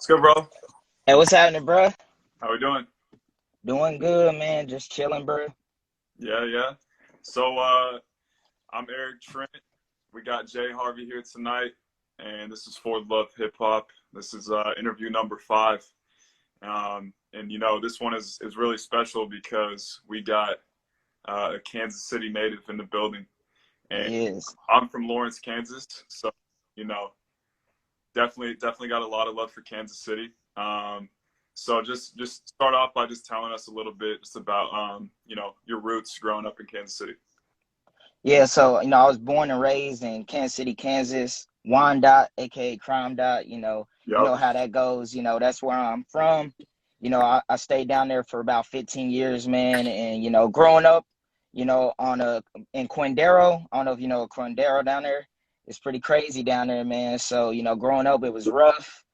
What's good, bro? Hey, what's happening, bro? How we doing? Doing good, man. Just chilling, bro. Yeah, yeah. So, I'm Eric Trent. We got Jay Harvey here tonight, and this is For the Love Hip Hop. This is interview number 5. And this one is really special because we got a Kansas City native in the building, and Yes. I'm from Lawrence, Kansas. So, you know, definitely got a lot of love for Kansas City. So just start off by just telling us a little bit just about your roots growing up in Kansas City. Yeah, so, I was born and raised in Kansas City, Kansas. Wyandotte, aka Crime Dot, you Yep. know how that goes. That's where I'm from. I stayed down there for about 15 years, man. And, growing up, on in Quindaro, I don't know if you know Quindaro down there. It's pretty crazy down there, man. So, growing up, it was rough.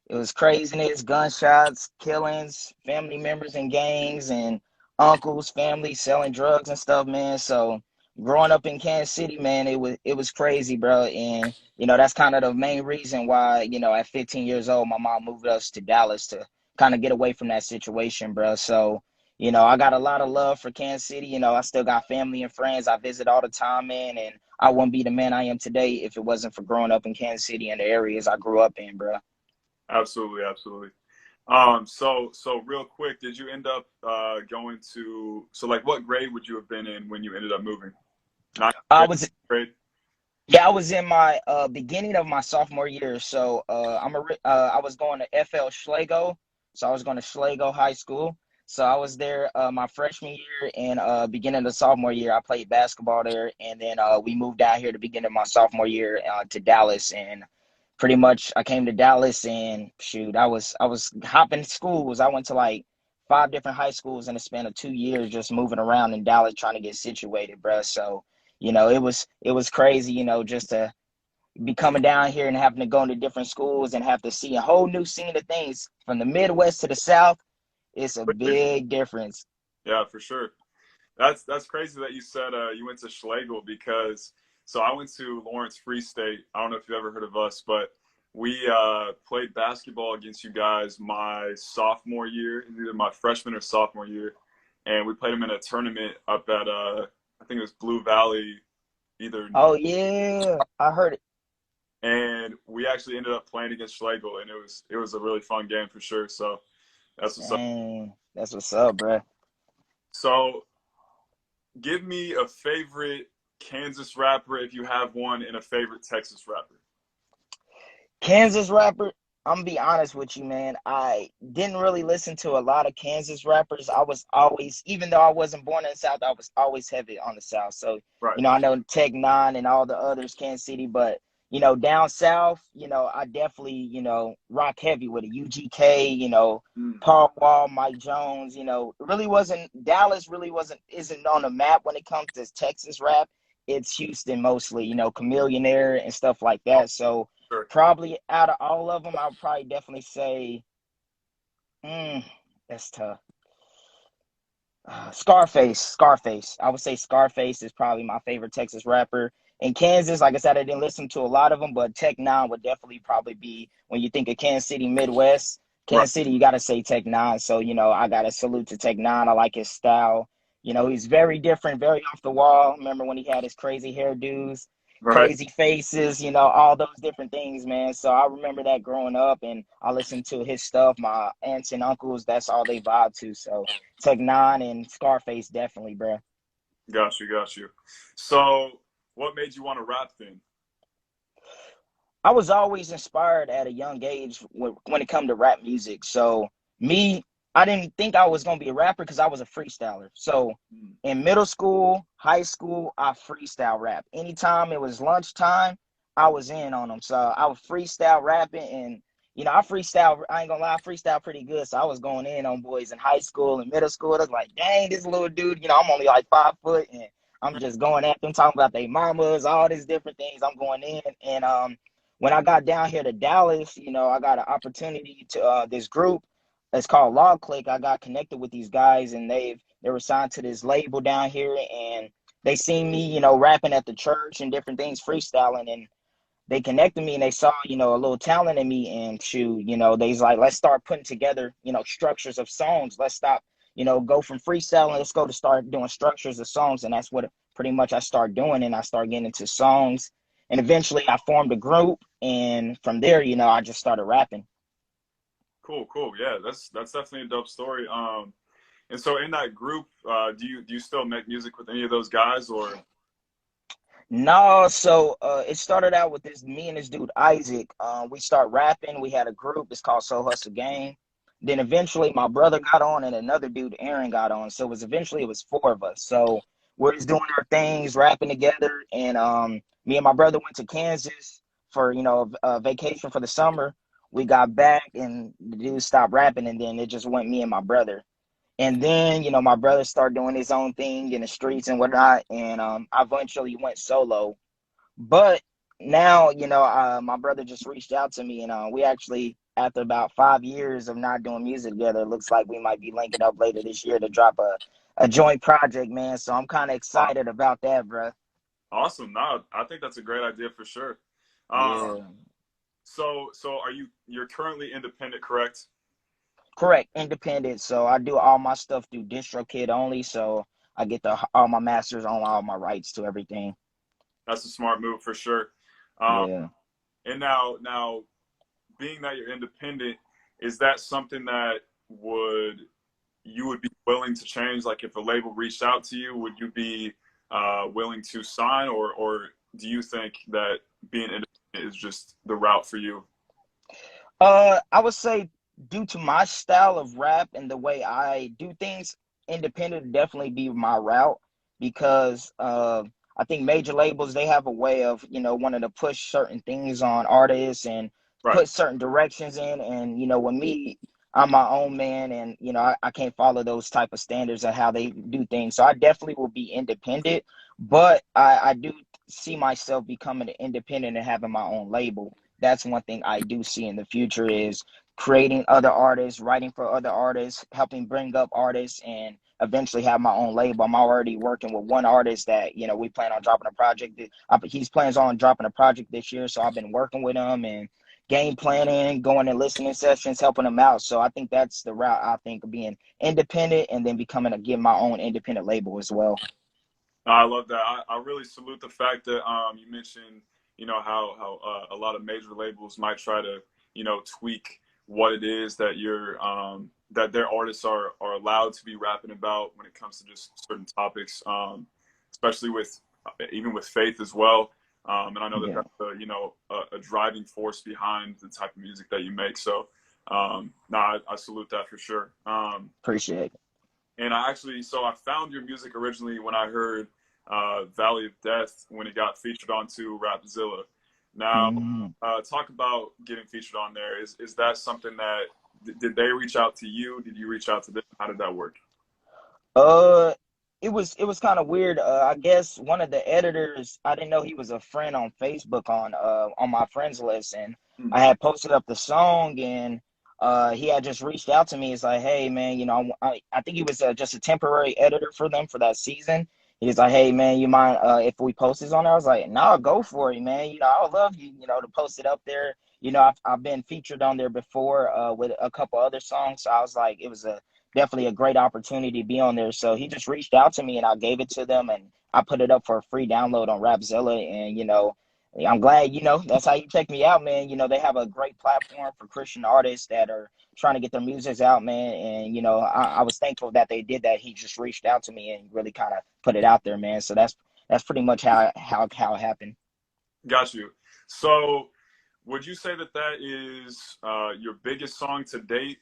It was craziness, gunshots, killings, family members in gangs, and uncles, family selling drugs and stuff, man. So growing up in Kansas City, man, it was crazy, bro. And that's kind of the main reason why, at 15 years old, my mom moved us to Dallas to kind of get away from that situation, bro. So I got a lot of love for Kansas City. I still got family and friends I visit all the time, man. And I wouldn't be the man I am today if it wasn't for growing up in Kansas City and the areas I grew up in, bro. Absolutely, absolutely. So real quick, did you end up going to like what grade would you have been in when you ended up moving? Ninth I grade? was Grade? Yeah, I was in my beginning of my sophomore year. So I was going to FL Schlegel. So I was going to Schlegel High School. So I was there my freshman year and beginning of sophomore year. I played basketball there, and then we moved out here to begin of my sophomore year to Dallas. And pretty much I came to Dallas and shoot, I was hopping schools. I went to like 5 different high schools in the span of 2 years, just moving around in Dallas trying to get situated, bruh. So it was crazy, just to be coming down here and having to go into different schools and have to see a whole new scene of things from the Midwest to the South. It's a big difference. Yeah, for sure. That's crazy that you said you went to Schlegel because I went to Lawrence Free State. I don't know if you've ever heard of us, but we played basketball against you guys my sophomore year, either my freshman or sophomore year, and we played them in a tournament up at I think it was Blue Valley, either, Oh yeah, I heard it. and we actually ended up playing against Schlegel, and it was a really fun game for sure. So that's what's up. Dang, that's what's up, bro. So give me a favorite Kansas rapper if you have one, and a favorite Texas rapper. Kansas rapper. I'm gonna be honest with you, man. I didn't really listen to a lot of Kansas rappers. I was always, even though I wasn't born in the South, I was always heavy on the South. So, Right. I know Tech Nine and all the others, Kansas City, but down south, I definitely, rock heavy with it. UGK, Mm. Paul Wall, Mike Jones. It really wasn't Dallas. Really isn't on the map when it comes to Texas rap. It's Houston mostly. Chameleonaire and stuff like Oh, that. So sure. probably out of all of them, I would probably definitely say, mm, that's tough. Scarface, Scarface. I would say Scarface is probably my favorite Texas rapper. In Kansas, like I said, I didn't listen to a lot of them, but Tech Nine would definitely probably be when you think of Kansas City Midwest. Right. Kansas City, you got to say Tech Nine. So I got to salute to Tech Nine. I like his style. He's very different, very off the wall. Remember when he had his crazy hairdos, Right. crazy faces, all those different things, man. So I remember that growing up, and I listened to his stuff. My aunts and uncles, that's all they vibe to. So Tech Nine and Scarface, definitely, bro. Got you. Got you. So, what made you want to rap then? I was always inspired at a young age when it come to rap music. So me, I didn't think I was gonna be a rapper because I was a freestyler. So Mm. in middle school, high school, I freestyle rap. Anytime it was lunchtime, I was in on them. So I was freestyle rapping, and I freestyle. I ain't gonna lie, I freestyle pretty good. So I was going in on boys in high school and middle school. I was like, dang, this little dude. I'm only like 5 foot, and I'm just going at them, talking about their mamas, all these different things. I'm going in, and when I got down here to Dallas, I got an opportunity to this group. It's called Law Click. I got connected with these guys, and they were signed to this label down here, and they seen me, rapping at the church and different things, freestyling, and they connected me and they saw, a little talent in me, and shoot, they's like, let's start putting together, structures of songs. Let's stop, go from freestyling. Let's go to start doing structures of songs. And that's what pretty much I started doing. And I started getting into songs. And eventually I formed a group. And from there, I just started rapping. Cool, cool. Yeah, that's definitely a dope story. And so in that group, do you still make music with any of those guys, or? No, so it started out with this me and this dude Isaac. We start rapping. We had a group. It's called Soul Hustle Gang. Then eventually my brother got on and another dude Aaron got on. So it was four of us. So we're just doing our things, rapping together. And me and my brother went to Kansas for a vacation for the summer. We got back and the dude stopped rapping, and then it just went me and my brother. And then, my brother started doing his own thing in the streets and whatnot. And I eventually went solo. But now, my brother just reached out to me, and we actually, after about 5 years of not doing music together, it looks like we might be linking up later this year to drop a joint project, man. So I'm kind of excited about that, bro. Awesome. No, I think that's a great idea for sure. Um, Yeah, so you're currently independent, correct? correct. Independent. So I do all my stuff through DistroKid only. So I get all my masters on all my rights to everything. That's a smart move for sure. Um, Yeah. and now, being that you're independent, is that something that you would be willing to change? Like if a label reached out to you, would you be willing to sign, or do you think that being independent is just the route for you? I would say due to my style of rap and the way I do things, independent would definitely be my route because I think major labels they have a way of wanting to push certain things on artists and Right. put certain directions in, and with me, I'm my own man, and I can't follow those type of standards of how they do things. So I definitely will be independent, but I do see myself becoming an independent and having my own label. That's one thing I do see in the future is creating other artists, writing for other artists, helping bring up artists, and eventually have my own label. I'm already working with one artist that we plan on dropping a project. He's plans on dropping a project this year, so I've been working with him and game planning, going and listening sessions, helping him out. So I think that's the route I think of being independent and then getting my own independent label as well. I love that. I really salute the fact that you mentioned, how a lot of major labels might try to, tweak what it is that that their artists are allowed to be rapping about when it comes to just certain topics, especially with even with faith as well. And I know that Yeah, that's a driving force behind the type of music that you make. So, no, I salute that for sure. appreciate it. And so I found your music originally when I heard Valley of Death when it got featured onto Rapzilla. Now, Mhm. talk about getting featured on there. Is that something that did they reach out to you? Did you reach out to them? How did that work? Uh, it was kind of weird. I guess one of the editors, I didn't know he was a friend on Facebook on my friends list, and Hmm. I had posted up the song, and he had just reached out to me. He's like, "Hey man, I think he was just a temporary editor for them for that season." He's like, "Hey man, you mind if we post this on there?" I was like, "No, go for it, man. I would love you, to post it up there. I've been featured on there before with a couple other songs, so I was like, it was a definitely a great opportunity to be on there." So he just reached out to me and I gave it to them and I put it up for a free download on Rapzilla. And, I'm glad, that's how you check me out, man. They have a great platform for Christian artists that are trying to get their music out, man. And, I was thankful that they did that. He just reached out to me and really kind of put it out there, man. So that's pretty much how it happened. Got you. So, would you say that that is your biggest song to date?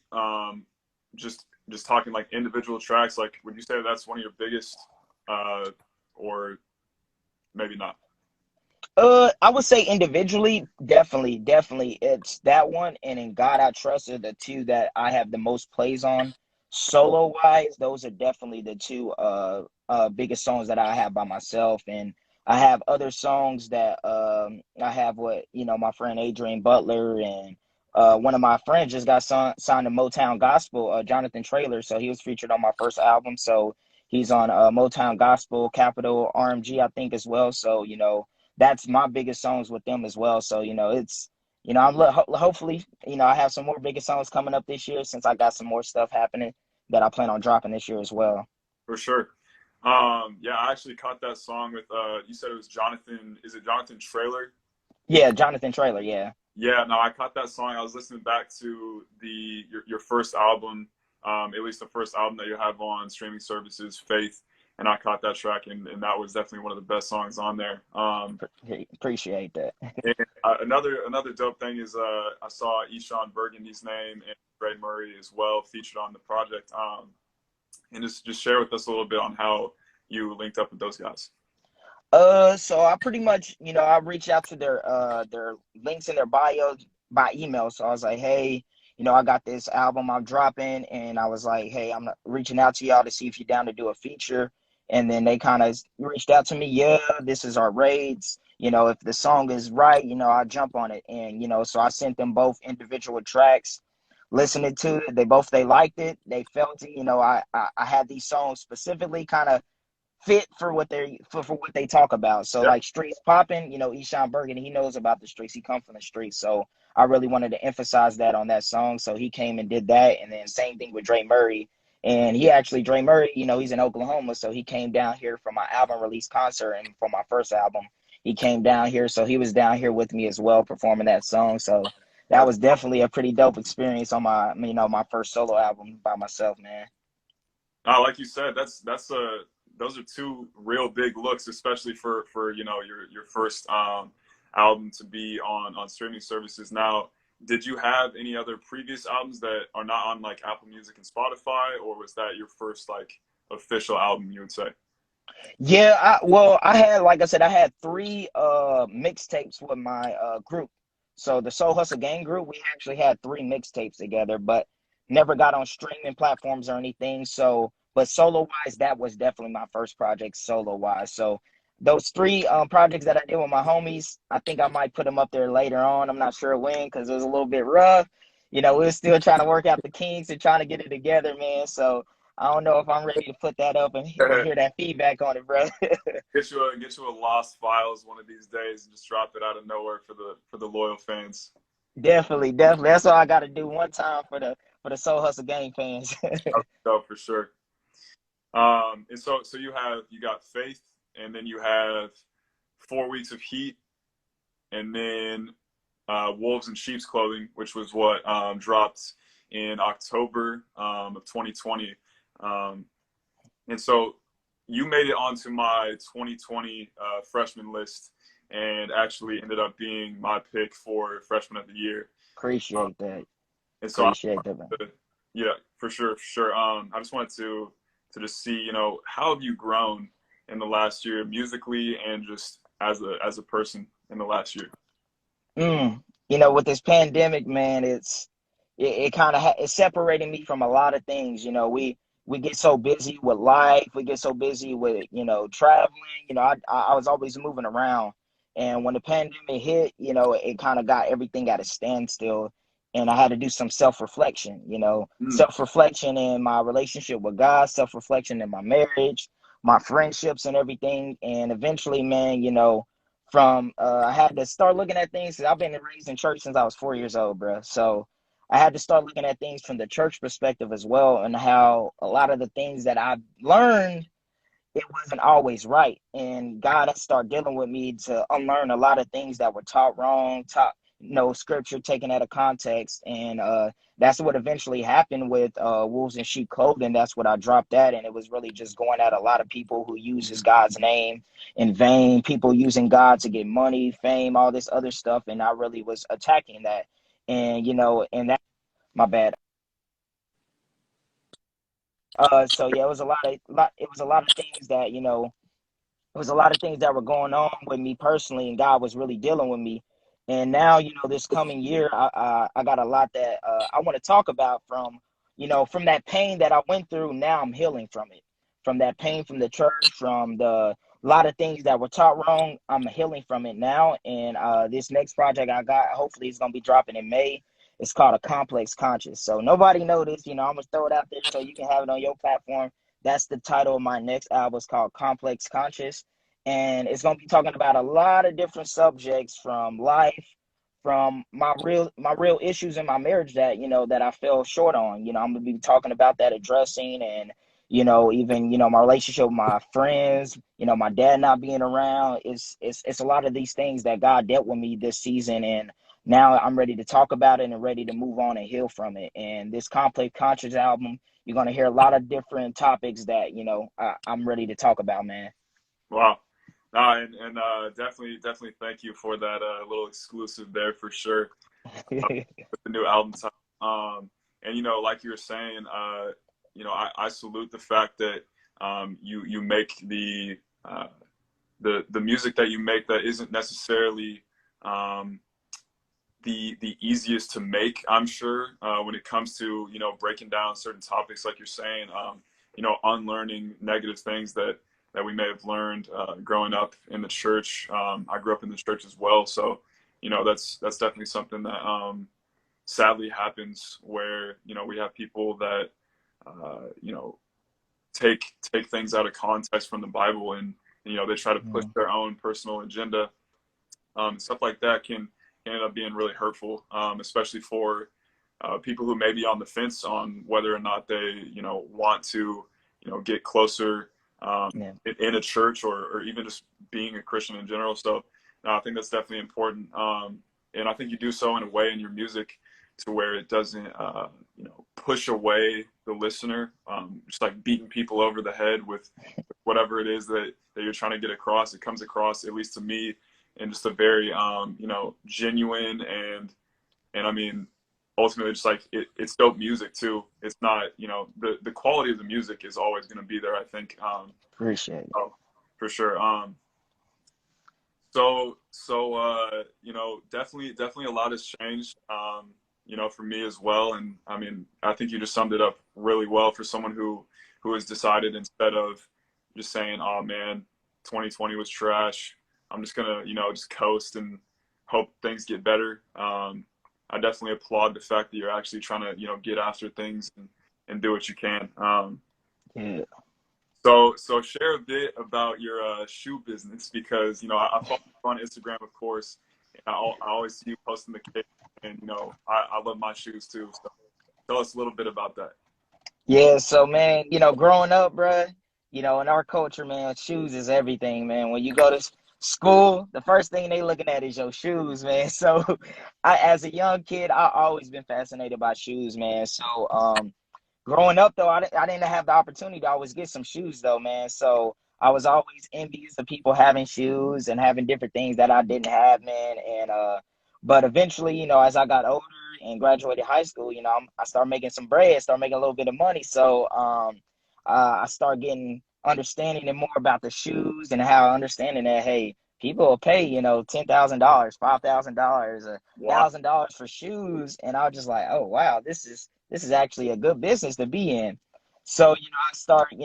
Just talking like individual tracks. Like, would you say that's one of your biggest, uh, or maybe not? I would say individually, definitely, it's that one, and In God I Trust are the two that I have the most plays on. Solo wise, those are definitely the two biggest songs that I have by myself, and I have other songs that I have with my friend Adrian Butler, and one of my friends just got signed to Motown Gospel, Jonathan Traylor, so he was featured on my first album, so he's on Motown Gospel, Capital RMG, I think as well. So that's my biggest songs with them as well. So, it's, hopefully, I have some more bigger songs coming up this year since I got some more stuff happening that I plan on dropping this year as well. For sure. Yeah, I actually caught that song with you said it was Jonathan, is it Jonathan Trailer? Yeah, Jonathan Trailer, yeah. Yeah, no, I caught that song. I was listening back to your first album, at least the first album that you have on streaming services, Faith, and I caught that track, and that was definitely one of the best songs on there. Appreciate that. And another dope thing is I saw Eshawn Burgundy's name and Ray Murray as well featured on the project. And just share with us a little bit on how you linked up with those guys. So I pretty much, I reached out to their links in their bios by email. So I was like, hey, I got this album I'm dropping, and I was like, hey, I'm reaching out to y'all to see if you're down to do a feature. And then they kind of reached out to me, yeah, this is our rates. If the song is right, I'll jump on it. And so I sent them both individual tracks, listening to it. They liked it, they felt it. I had these songs specifically kind of fit for what they talk about. So Yeah, like streets popping, Eshawn Burgundy, he knows about the streets. He come from the streets. So I really wanted to emphasize that on that song. So he came and did that. And then same thing with Dre Murray. And Dre Murray, he's in Oklahoma. So he came down here for my album release concert and for my first album. He came down here. So he was down here with me as well, performing that song. So that that's was definitely a pretty dope experience on my first solo album by myself, man. like you said, that's a those are two real big looks, especially for your first album to be on streaming services. Now, did you have any other previous albums that are not on like Apple Music and Spotify, or was that your first like official album? You would say. Yeah, I had, like I said, I had three mixtapes with my group. So the Soul Hustle Gang group, we actually had three mixtapes together, but never got on streaming platforms or anything. So, but solo wise, that was definitely my first project solo wise. So those three projects that I did with my homies, I think I might put them up there later on. I'm not sure when because it was a little bit rough. We were still trying to work out the kinks and trying to get it together, man. So I don't know if I'm ready to put that up and hear that feedback on it, bro. Get you a Lost Files one of these days and just drop it out of nowhere for the loyal fans. Definitely, definitely. That's all I got to do one time for the Soul Hustle Gang fans. Oh, for sure. And so you got Faith, and then you have 4 weeks of Heat, and then Wolves in Sheep's Clothing, which was what dropped in October of 2020. And so you made it onto my 2020 freshman list and actually ended up being my pick for freshman of the year. Appreciate that. And so Appreciate that, man. yeah, for sure, for sure. I just wanted to just see, how have you grown in the last year musically and just as a person in the last year? With this pandemic, man, it kind of it's separating me from a lot of things. We get so busy with life, we get so busy with traveling. I was always moving around, and when the pandemic hit, it kind of got everything at a standstill, and I had to do some self-reflection. Mm, Self-reflection in my relationship with God, self-reflection in my marriage, my friendships, and everything. And eventually, man, from I had to start looking at things. 'Cause I've been raised in church since I was 4 years old, bro. So I had to start looking at things from the church perspective as well, and how a lot of the things that I've learned, it wasn't always right. And God had to start dealing with me to unlearn a lot of things that were taught wrong, taught scripture taken out of context. And that's what eventually happened with Wolves in Sheep Clothing. That's what I dropped at. And it was really just going at a lot of people who uses God's name in vain, people using God to get money, fame, all this other stuff. And I really was attacking that. And and that, my bad. So yeah, it was a lot of things that it was a lot of things that were going on with me personally, and God was really dealing with me. And now, this coming year, I got a lot that I want to talk about from that pain that I went through. Now I'm healing from it, from that pain from the church, from the lot of things that were taught wrong. I'm healing from it now. And this next project I got, hopefully, it's gonna be dropping in May. It's called A Complex Conscious. So nobody know this. I'm gonna throw it out there so you can have it on your platform. That's the title of my next album. It's called Complex Conscious. and it's going to be talking about a lot of different subjects from life, from my real issues in my marriage that that I fell short on. I'm going to be talking about that, addressing, and even my relationship with my friends, my dad not being around. It's a lot of these things that God dealt with me this season, and now I'm ready to talk about it and ready to move on and heal from it. And this Complex Conscious album, you're going to hear a lot of different topics that I'm ready to talk about, man. Wow. And definitely thank you for that little exclusive there for sure with the new album title. And like you were saying, I salute the fact that you make the music that you make that isn't necessarily the easiest to make. I'm sure when it comes to breaking down certain topics, like you're saying, unlearning negative things that we may have learned growing up in the church. I grew up in the church as well, so that's definitely something that sadly happens where we have people that take things out of context from the Bible, and they try to push their own personal agenda. Stuff like that can end up being really hurtful, especially for people who may be on the fence on whether or not they want to get closer in a church, or even just being a Christian in general. So I think that's definitely important. And I think you do so in a way in your music to where it doesn't, push away the listener, just like beating people over the head with whatever it is that you're trying to get across. It comes across, at least to me, in just a very, genuine and I mean, ultimately just like it's dope music too. It's not, the quality of the music is always going to be there, I think. Appreciate it. Oh, for sure. So definitely a lot has changed, for me as well. And I mean, I think you just summed it up really well for someone who has decided, instead of just saying, oh man, 2020 was trash, I'm just gonna, just coast and hope things get better. I definitely applaud the fact that you're actually trying to, get after things and do what you can. Yeah. So share a bit about your shoe business, because I follow you on Instagram, of course. I always see you posting the kit, and I love my shoes too. So tell us a little bit about that. Yeah, so man, growing up, bruh, in our culture, man, shoes is everything, man. When you go to school, the first thing they looking at is your shoes, man. So as a young kid, I always been fascinated by shoes, man. So growing up though, I didn't have the opportunity to always get some shoes though, man. So I was always envious of people having shoes and having different things that I didn't have, man. And but eventually, as I got older and graduated high school, I started making some bread, started making a little bit of money. So I started getting understanding and more about the shoes, and how understanding that, hey, people will pay, $10,000, $5,000, a Wow. $1,000 for shoes. And I was just like, oh wow, this is actually a good business to be in. So, I started,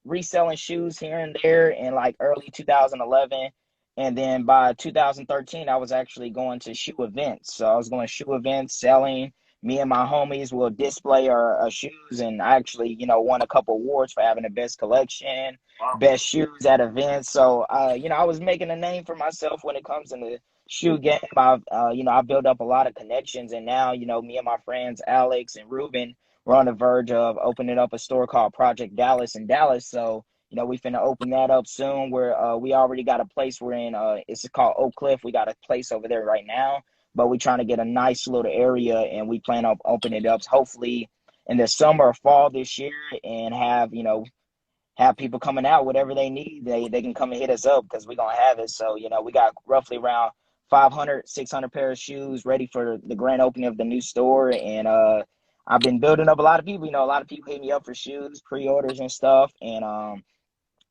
reselling shoes here and there in like early 2011. And then by 2013, I was actually going to shoe events. So I was going to shoe events, selling. Me and my homies will display our shoes. And I actually, won a couple awards for having the best collection, Wow. best shoes at events. So, I was making a name for myself when it comes in the shoe game. I built up a lot of connections, and now, me and my friends Alex and Ruben, we're on the verge of opening up a store called Project Dallas in Dallas. So, we finna open that up soon. Where we already got a place we're in. It's called Oak Cliff. We got a place over there right now, but we're trying to get a nice little area, and we plan on opening it up hopefully in the summer or fall this year, and have people coming out, whatever they need, they can come and hit us up, because we're going to have it. So, we got roughly around 500, 600 pair of shoes ready for the grand opening of the new store. And I've been building up a lot of people. A lot of people hit me up for shoes, pre-orders and stuff. And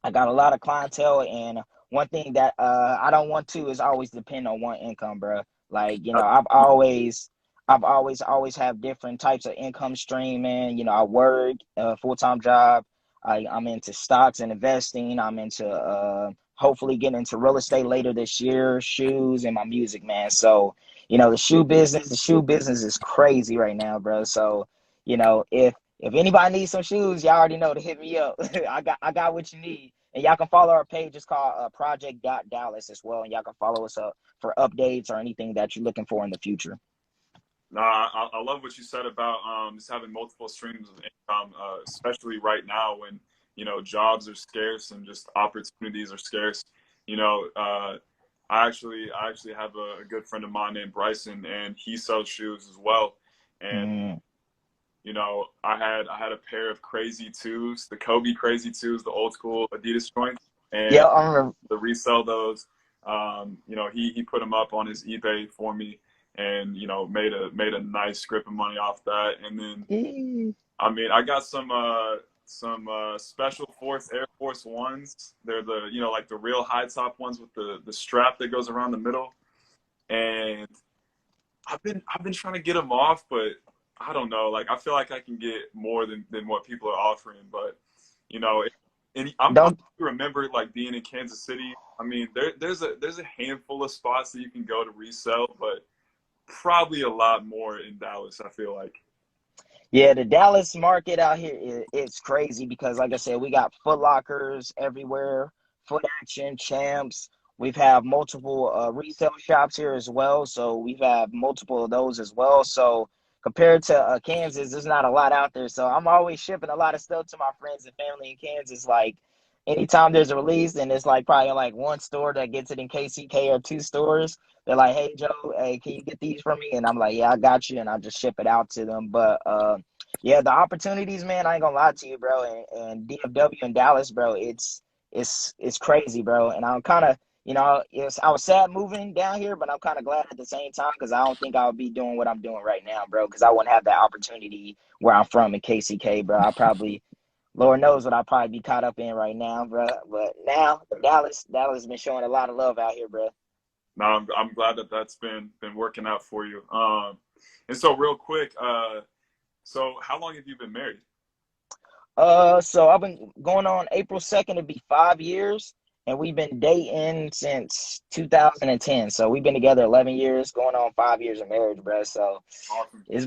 I got a lot of clientele. And one thing that I don't want to is always depend on one income, bro. Like, I've always have different types of income stream, man. I work a full-time job. I'm into stocks and investing. I'm into hopefully getting into real estate later this year, shoes, and my music, man. So, the shoe business is crazy right now, bro. So, if anybody needs some shoes, y'all already know to hit me up. I got what you need. And y'all can follow our page. It's called Project.Dallas as well. And y'all can follow us up for updates or anything that you're looking for in the future. Nah, I love what you said about just having multiple streams of income, especially right now when jobs are scarce and just opportunities are scarce. I actually have a good friend of mine named Bryson, and he sells shoes as well. And Mm. I had a pair of Crazy Twos, the Kobe Crazy Twos, the old school Adidas joints, Yeah, and I remember. to resell those. He put them up on his eBay for me, and made a nice script of money off that. And then I got some special Force Air Force Ones. They're the like the real high top ones with the strap that goes around the middle. And I've been trying to get them off, but I don't know. Like I feel like I can get more than what people are offering. But you know, and I Don't remember like being in Kansas City. I mean, there's a handful of spots that you can go to resell, but probably a lot more in Dallas, I feel like. Yeah, the Dallas market out here it's crazy because, like I said, we got Foot Lockers everywhere, Foot Action, Champs. We've had multiple resale shops here as well, so we've had multiple of those as well. So compared to Kansas, there's not a lot out there. So I'm always shipping a lot of stuff to my friends and family in Kansas. Like anytime there's a release, and it's like probably like one store that gets it in KCK or two stores. They're like, "Hey Joe, hey, can you get these for me?" And I'm like, "Yeah, I got you," and I just ship it out to them. But yeah, the opportunities, man, I ain't gonna lie to you, bro. And DFW and Dallas, bro, it's crazy, bro. And I'm kind of, I was sad moving down here, but I'm kind of glad at the same time because I don't think I would be doing what I'm doing right now, bro. Because I wouldn't have that opportunity where I'm from in KCK, bro. I probably, Lord knows what I'd probably be caught up in right now, bro. But now Dallas has been showing a lot of love out here, bro. No, I'm glad that that's been working out for you. And so real quick, so how long have you been married? So I've been going on April 2nd to be 5 years, and we've been dating since 2010. So we've been together 11 years, going on 5 years of marriage, bro. So Awesome. it's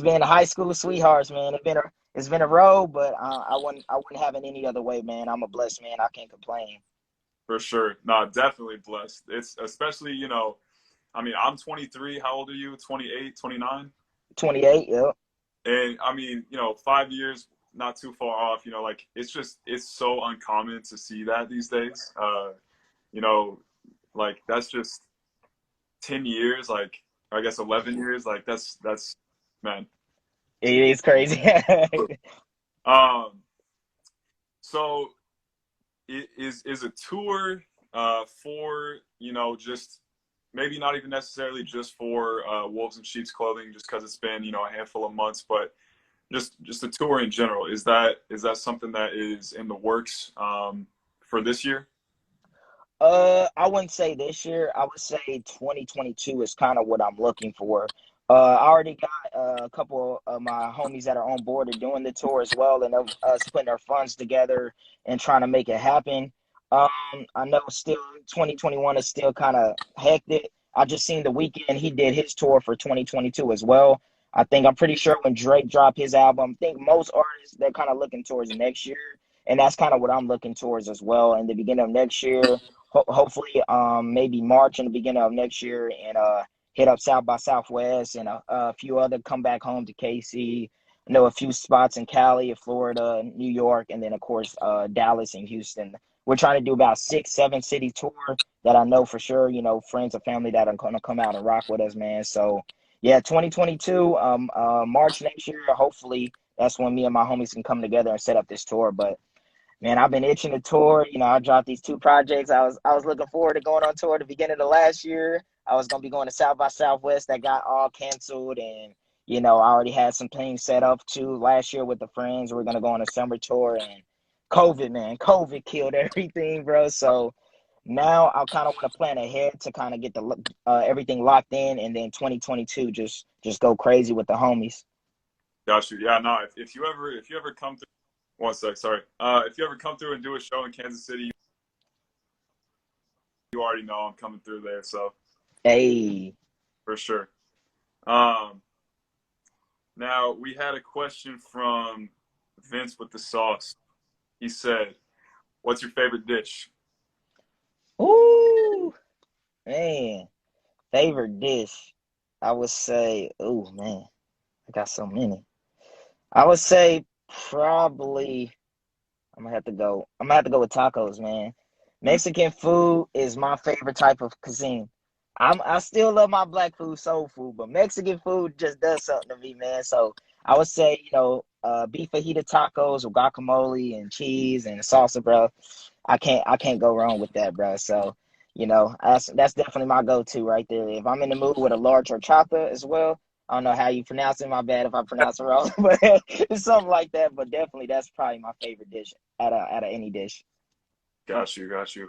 been high school sweethearts, man. It's been a road, but I wouldn't have it any other way, man. I'm a blessed man. I can't complain. For sure. No, definitely blessed. It's especially, I'm 23. How old are you? 28, 29? 28, yep. And I mean, 5 years, not too far off. Like it's so uncommon to see that these days. You know, like that's just 10 years. Like I guess 11 years. Like that's man. It is crazy. Um. So is a tour for just maybe not even necessarily just for Wolves and Sheep's Clothing, just because it's been a handful of months, but just a tour in general. Is that something that is in the works for this year? I wouldn't say this year. I would say 2022 is kind of what I'm looking for. I already got a couple of my homies that are on board and doing the tour as well, and of us putting our funds together and trying to make it happen. Um, I know still 2021 is still kind of hectic. I just seen the weekend he did his tour for 2022 as well. I'm pretty sure when Drake dropped his album, I think most artists they're kind of looking towards next year, and that's kind of what I'm looking towards as well. In the beginning of next year, hopefully maybe March in the beginning of next year, and hit up South by Southwest and a few other come back home to KC. I know a few spots in Cali, Florida, New York, and then of course Dallas and Houston. We're trying to do about 6, 7 city tour that I know for sure. Friends and family that are going to come out and rock with us, man. So yeah, 2022, March next year. Hopefully that's when me and my homies can come together and set up this tour. But man, I've been itching to tour. I dropped these two projects. I was looking forward to going on tour at the beginning of last year. I was gonna be going to South by Southwest that got all canceled, and I already had some things set up too last year with the friends. We're gonna go on a summer tour, and COVID, man, COVID killed everything, bro. So now I kind of want to plan ahead to kind of get the everything locked in, and then 2022 just go crazy with the homies. Got you. Yeah. No. If you ever come through, one sec. Sorry. If you ever come through and do a show in Kansas City, you already know I'm coming through there. So Hey. for sure. Um. Now we had a question from Vince with the sauce. He said, What's your favorite dish? Ooh, man. Favorite dish. I would say, oh man, I got so many. I would say probably I'm gonna have to go with tacos, man. Mm, Mexican food is my favorite type of cuisine. I still love my black food, soul food, but Mexican food just does something to me, man. So I would say, beef fajita tacos with guacamole and cheese and salsa, bro. I can't go wrong with that, bro. So, that's definitely my go-to right there. If I'm in the mood with a large horchata as well, I don't know how you pronounce it. My bad if I pronounce it wrong, but it's something like that. But definitely, that's probably my favorite dish out of any dish. got you, got you.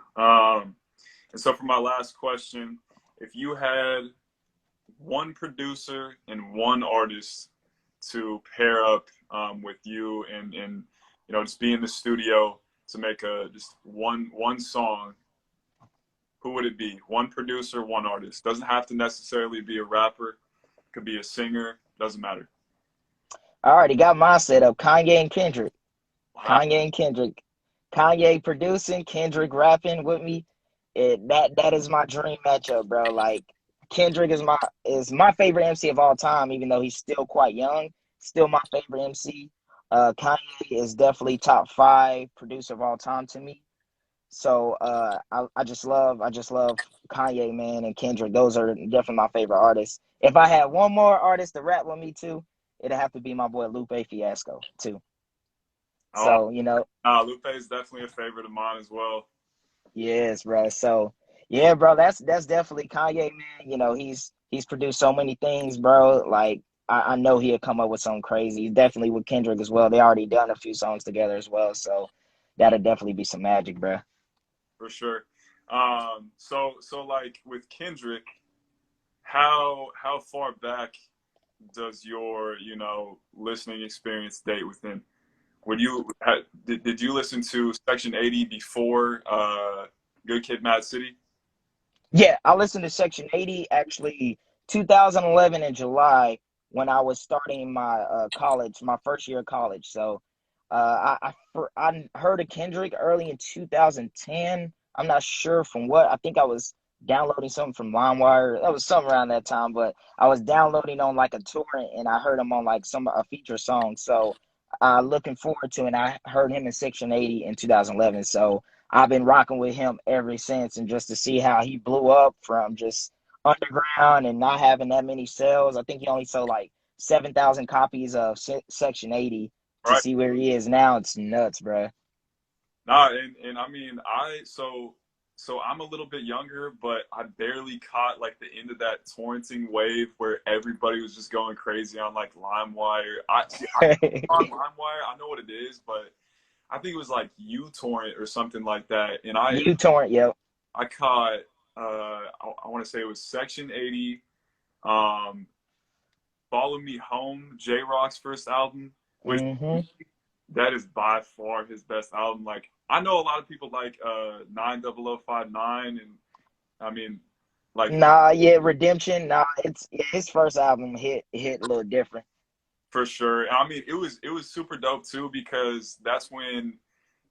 And so for my last question, if you had one producer and one artist to pair up with you and just be in the studio to make a just one song, who would it be? One producer, one artist. Doesn't have to necessarily be a rapper. Could be a singer. Doesn't matter. I already got my setup. Kanye and Kendrick. Wow. Kanye and Kendrick. Kanye producing, Kendrick rapping with me. That is my dream matchup, bro. Like Kendrick is my favorite MC of all time, even though he's still quite young. Still my favorite MC. Kanye is definitely top five producer of all time to me. So I just love Kanye, man, and Kendrick. Those are definitely my favorite artists. If I had one more artist to rap with me too, it'd have to be my boy Lupe Fiasco too. I like, So, Lupe is definitely a favorite of mine as well. yes, bro. So, yeah, bro, that's definitely Kanye, man. He's produced so many things, bro. Like I know he'll come up with something crazy. Definitely with Kendrick as well. They already done a few songs together as well. So that'll definitely be some magic, bro. For sure. So like with Kendrick, how far back does your listening experience date with him? Did you listen to Section 80 before Good Kid, Mad City? Yeah, I listened to Section 80 actually 2011 in July when I was starting my college, my first year of college. So I heard of Kendrick early in 2010. I'm not sure from what. I think I was downloading something from LimeWire. That was something around that time, but I was downloading on like a torrent and I heard him on like a feature song. So looking forward to it. And I heard him in Section 80 in 2011. So I've been rocking with him ever since, and just to see how he blew up from just underground and not having that many sales. I think he only sold like 7,000 copies of Section 80 to Right. see where he is now. It's nuts, bro. Nah, and I mean so I'm a little bit younger, but I barely caught like the end of that torrenting wave where everybody was just going crazy on like LimeWire. I on LimeWire, I know what it is, but I think it was like uTorrent or something like that. And You torrent, yep. I caught I want to say it was Section 80, um, Follow Me Home, J Rock's first album, which Hmm. that is by far his best album. Like I know a lot of people like 90059 and I mean like Nah, yeah, Redemption. Nah, his first album hit a little different. for sure. I mean it was super dope too because that's when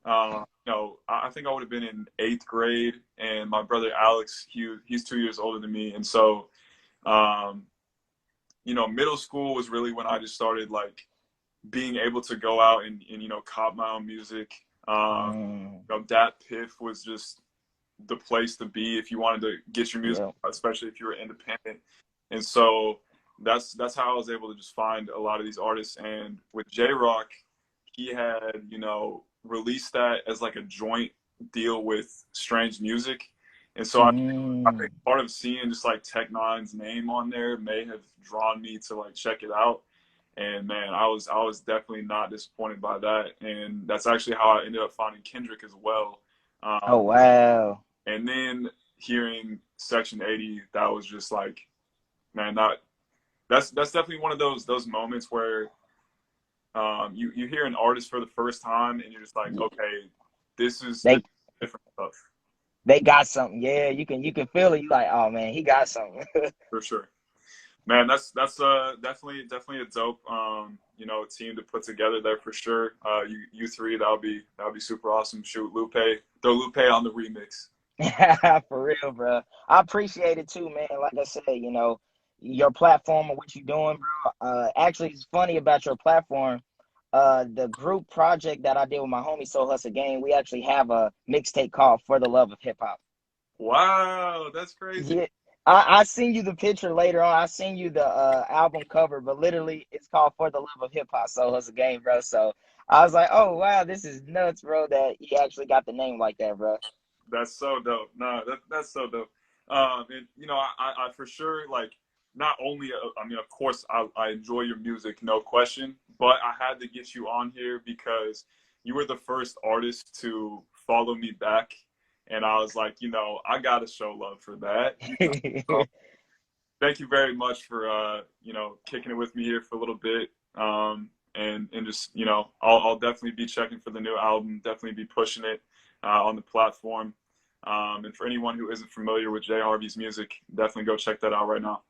I think I would have been in eighth grade, and my brother Alex, he's 2 years older than me, and so um, middle school was really when I just started like being able to go out and cop my own music. Mm, Dat Piff was just the place to be if you wanted to get your music, yep. especially if you were independent. And so that's how I was able to just find a lot of these artists. And with J Rock, he had released that as like a joint deal with Strange Music, and so I think Mm. part of seeing just like Tech Nine's name on there may have drawn me to like check it out. And man, I was definitely not disappointed by that, and that's actually how I ended up finding Kendrick as well. Oh Um, wow. and then hearing Section 80, that was just like, man, that's definitely one of those moments where you hear an artist for the first time and you're just like, Yeah, okay, this they is different stuff they got something. Yeah, you can feel it. You like, oh man, he got something. for sure. Man, that's definitely a dope you know, team to put together there for sure. You three, that'll be super awesome. Shoot, throw Lupe on the remix. For real, bro. I appreciate it too, man. Like I said, your platform and what you're doing, bro. Actually, it's funny about your platform. The group project that I did with my homie Soul Hustle Gang, we actually have a mixtape called For the Love of Hip Hop. Wow, that's crazy. Yeah, I seen you the picture later on. I seen you the album cover, but literally it's called For the Love of Hip Hop Soul Hustle Gang, bro. So I was like, oh wow, this is nuts, bro, that he actually got the name like that, bro. That's so dope. No, that's so dope. And you know, I for sure like not only I mean, of course, I enjoy your music, no question, but I had to get you on here because you were the first artist to follow me back, and I was like, you know, I gotta show love for that. You know, so thank you very much for you know, kicking it with me here for a little bit. And just, you know, I'll definitely be checking for the new album, definitely be pushing it on the platform. And for anyone who isn't familiar with Jay Harvey's music, definitely go check that out right now.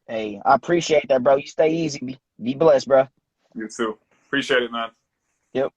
Hey, I appreciate that, bro. You stay easy. Be blessed, bro. You too. Appreciate it, man. Yep.